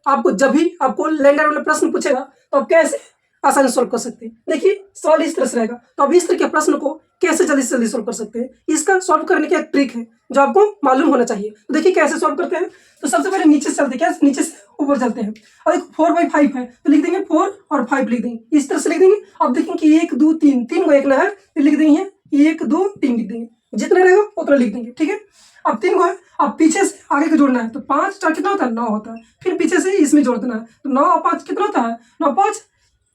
आपको जब भी आपको लैंडर वाला प्रश्न पूछेगा तो आप कैसे आसानी सॉल्व कर सकते हैं। देखिए सवाल इस तरह से रहेगा, तो अब इस तरह के प्रश्न को कैसे जल्दी से जल्दी सॉल्व कर सकते हैं, इसका सॉल्व करने की एक ट्रिक है जो आपको मालूम होना चाहिए। तो देखिए कैसे सॉल्व करते हैं। तो सबसे पहले नीचे से चलते हैं, क्या नीचे से ऊपर चलते हैं, और एक 4/5 है तो लिख देंगे 4 और 5 लिख देंगे, इस तरह से लिख देंगे। अब देखेंगे कि 1 2 3 3 को एक ना है तो लिख देंगे 1 2 3 लिख देंगे, जितना रहेगा उतना लिख देंगे, ठीक है। अब 3 को है, अब पीछे से आगे को जोड़ना है तो 5 4 कितना होता है 9 होता है, फिर पीछे से इसमें जोड़ देना है तो 9 और 5 कितना होता है 9 5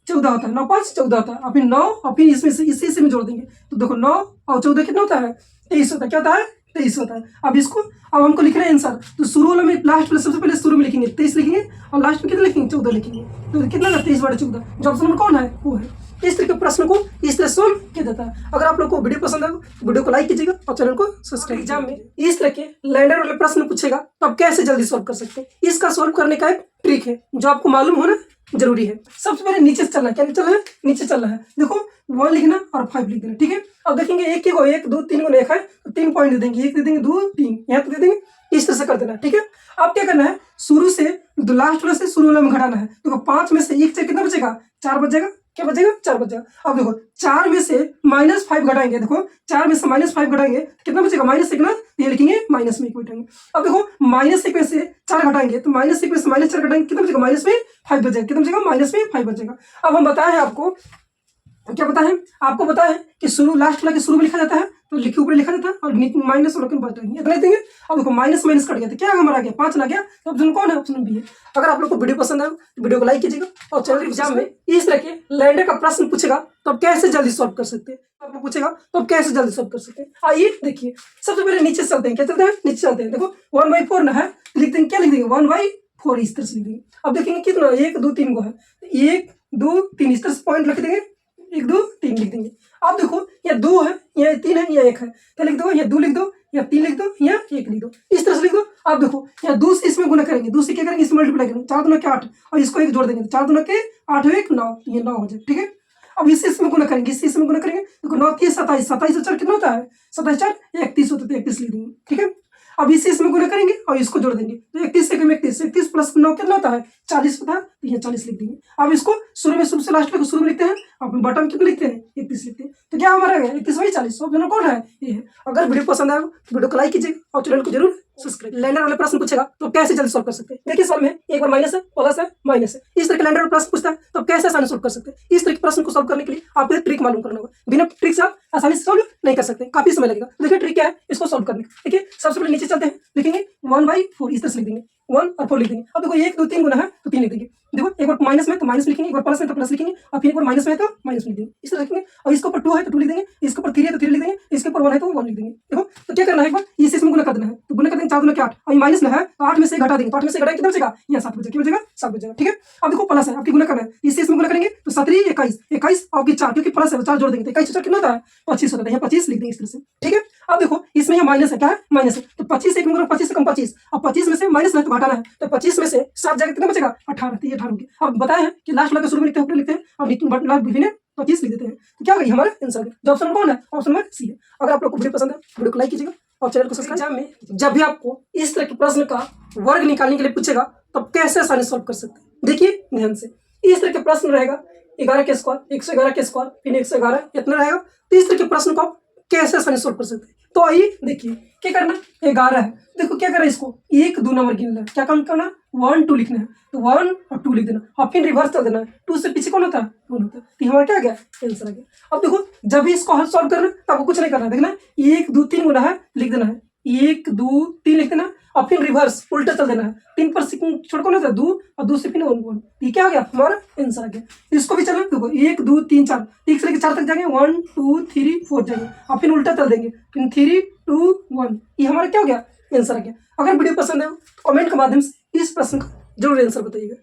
14 होता है, 9 5 14 होता है, और फिर 9 और फिर इसमें से इसी में जोड़ देंगे तो देखो 9 और 14 कितना होता है 23 होता है, क्या होता है 23 होता है। अब इसको अब हमको लिखना है आंसर, तो शुरू वाला में लास्ट में सबसे पहले शुरू में लिखेंगे 23 लिखेंगे और लास्ट में कितना लिखेंगे 14 लिखेंगे, तो कितना 23/14 जो ऑप्शन नंबर कौन है वो है। इस तरह के प्रश्न को इस तरह सोल्व किया जाता है। अगर आप लोग को वीडियो पसंद आए तो वीडियो को लाइक कीजिएगा और चैनल को सब्सक्राइब। एग्जाम में इस तरह के लैंडर वाले प्रश्न पूछेगा तो आप कैसे जल्दी सॉल्व कर सकते हैं, इसका सॉल्व करने का एक ट्रिक है जो आपको मालूम होना जरूरी है। सबसे पहले नीचे से चलना है, क्या चलना है नीचे चलना है, देखो 1 लिखना और 5 लिख देना, ठीक है। अब देखेंगे 1 को 1 2 3 को एक है तो 3 पॉइंट दे देंगे, 1 दे देंगे 2 3 यहाँ पे दे देंगे, इस तरह से कर देना, ठीक है। अब क्या करना है शुरू से लास्ट वाला से शुरू वाला में घटाना है, देखो 5 में से 1 से कितना बचेगा 4 बचेगा, क्या बचेगा 4 बचेगा। अब देखो 4 में से -5 घटाएंगे, देखो 4 में से -5 घटाएंगे कितना बचेगा -1 ना, ये लिखेंगे माइनस में 1 बैठेंगे। अब देखो -1 में से 4 घटाएंगे तो -1 में से -4 घटाएंगे कितना बचेगा -5 बचेगा, कितना बचेगा -5 बचेगा। अब हम बताए हैं आपको क्या पता है, आपको पता है कि शुरू लास्ट वाला के शुरू में लिखा जाता है तो लिखे ऊपर लिखा जाता है और माइनस वाला इतना देंगे। अब देखो माइनस माइनस कट गया तो क्या हमारा आ गया 5 ना गया, तो ऑप्शन कौन है ऑप्शन बी है। अगर आप लोग को वीडियो पसंद आए तो वीडियो को लाइक कीजिएगा और चैनल एग्जाम में इस तरह के लैंडर का प्रश्न पूछेगा तो आप कैसे जल्दी सॉल्व कर सकते हैं, आपको पूछेगा तो आप कैसे जल्दी सॉल्व कर सकते हैं। आइए देखिए सबसे पहले नीचे चलते हैं, क्या चलते हैं नीचे चलते हैं, देखो 1/4 ना है लिख देंगे, क्या लिख देंगे 1/4 इस तरह से लिख देंगे। अब देखेंगे कितना 1 2 3 को है 1 2 3 इस तरह से पॉइंट लिख देंगे 1 2 3 लिख देंगे। अब देखो ये 2 है ये 3 है ये 1 है तो लिख दो, ये 2 लिख दो या 3 लिख दो या 1 लिख दो, इस तरह से लिख दो। अब देखो या 2 से इसमें गुना करेंगे, 2 से क्या करेंगे इसमें मल्टीप्लाई करेंगे, 4 दूना के 8 और इसको 1 जोड़ देंगे तो 4 दूना के 8 1 9 ये 9 हो जाए, ठीक है। अब इससे इसमें गुना करेंगे, इससे इसमें गुना करेंगे, देखो 9 3 27 27 और 4 कितना होता है 27 4 31 होता है तो 31 लिख देंगे, ठीक है। अब इससे इसमें गुना करेंगे और इसको जोड़ देंगे तो 31 से 31 प्लस 9 कितना होता है 40 होता है तो ये 40 लिख देंगे। अब इसको शुरू से लास्ट में शुरू में लिखते हैं और बटन कितना लिखते हैं 31 लिखते हैं, तो क्या हमारा है 31/40 ऑप्शन कौन है ये है। अगर वीडियो पसंद आए तो वीडियो को लाइक कीजिएगा और चैनल को जरूर सब्सक्राइब। लैंडर वाले प्रश्न पूछेगा तो कैसे जल्दी सॉल्व कर सकते हैं, देखिए सॉल्व में एक बार माइनस है प्लस है माइनस है, इस तरह के लैंडर वाला प्रश्न पूछता है तो कैसे आसानी सॉल्व कर सकते हैं। इस तरह के प्रश्न को सॉल्व करने के लिए आपको एक ट्रिक मालूम करना होगा, बिना ट्रिक से आप आसानी से सॉल्व नहीं कर सकते, काफी समय लगेगा। देखिए ट्रिक क्या है इसको सॉल्व करने का, देखिए सबसे पहले नीचे चलते हैं, लिखेंगे 1/4 इस तरह से लिख देंगे 1 और 4 लिख देंगे। अब देखो 1 2 3 गुना है तो 3 लिख देंगे, देखो एक बार माइनस में तो माइनस लिखेंगे, एक बार प्लस में तो प्लस लिखेंगे और फिर एक बार माइनस में तो माइनस लिख देंगे, इस तरह लिखेंगे। और इसके ऊपर 2 है तो 2 लिख देंगे, इसके ऊपर 3 है तो 3 लिख देंगे, इसके ऊपर 1 है तो 1 लिख देंगे। देखो तो क्या करना है एक बार इस इसमें गुना कर देना है, तो गुना कर देंगे 4 दूना के 8 और ये माइनस में है तो 8 में से घटा देंगे, तो 8 में से घटाएंगे कितना बचेगा यहाँ 7 बचेगा, क्या बचेगा 7 बचेगा, ठीक है। अब देखो प्लस है आपकी गुना करना है, इससे इसमें गुना करेंगे तो 7 21 21 और 4 क्योंकि प्लस है 4 जोड़ देंगे तो 21 4 कितना होता है 25 होता है, यहाँ 25 लिख देंगे इस तरह से, ठीक है। अब देखो इसमें ये माइनस है, क्या है माइनस है तो 25 से 25 से कम 25 और 25 में से माइनस है तो घटाना है, तो 25 में से 7 जाएगा कितना बचेगा 18, तो ये 18 हो गया। अब बताया है कि लास्ट वाला शुरू में लिखते हैं ऊपर लिखते हैं और लास्ट बीच में 25 लिख देते हैं, तो क्या होगा हमारा आंसर है जो ऑप्शन कौन है ऑप्शन नंबर सी है। अगर आप लोग को वीडियो पसंद है वीडियो को लाइक कीजिएगा और चैनल को सब्सक्राइब। एग्जाम में जब भी आपको इस तरह के प्रश्न का वर्ग निकालने के लिए पूछेगा तो आप कैसे आसानी सॉल्व कर सकते हैं, देखिए ध्यान से। इस तरह के प्रश्न रहेगा 11 के स्क्वायर 111 के स्क्वायर फिर 111 इतना रहेगा, तो इस तरह के प्रश्न को आप कैसे आसानी सॉल्व कर सकते हैं। तो आइए देखिए क्या करना 11 है, देखो क्या करना है इसको 1 2 नंबर गिनना है, क्या काम करना 1 2 लिखना है तो 1 और 2 लिख देना और फिर रिवर्स चल देना है, 2 से पीछे कौन होता है 1 होता है, तो हमारा क्या आ गया आंसर आ गया। अब देखो जब भी इसको हल सॉल्व करना तो आपको कुछ नहीं करना है, देखना 1 2 3 गुना है लिख देना है 1 2 3 लिख देना और फिर रिवर्स उल्टा चल देना है, 3 पर छोड़ कौन होता है 2 और 2 से फिर 1 ये क्या आ गया हमारा आंसर आ गया। इसको भी चलना देखो 1 2 3 4 1 से लेकर 4 तक जाएंगे 1 2 3 4 जाएंगे और फिर उल्टा चल देंगे फिर 3 2 1 ये हमारा क्या हो गया आंसर आ गया। अगर वीडियो पसंद है तो कमेंट के माध्यम से इस प्रश्न का जरूर आंसर बताइएगा।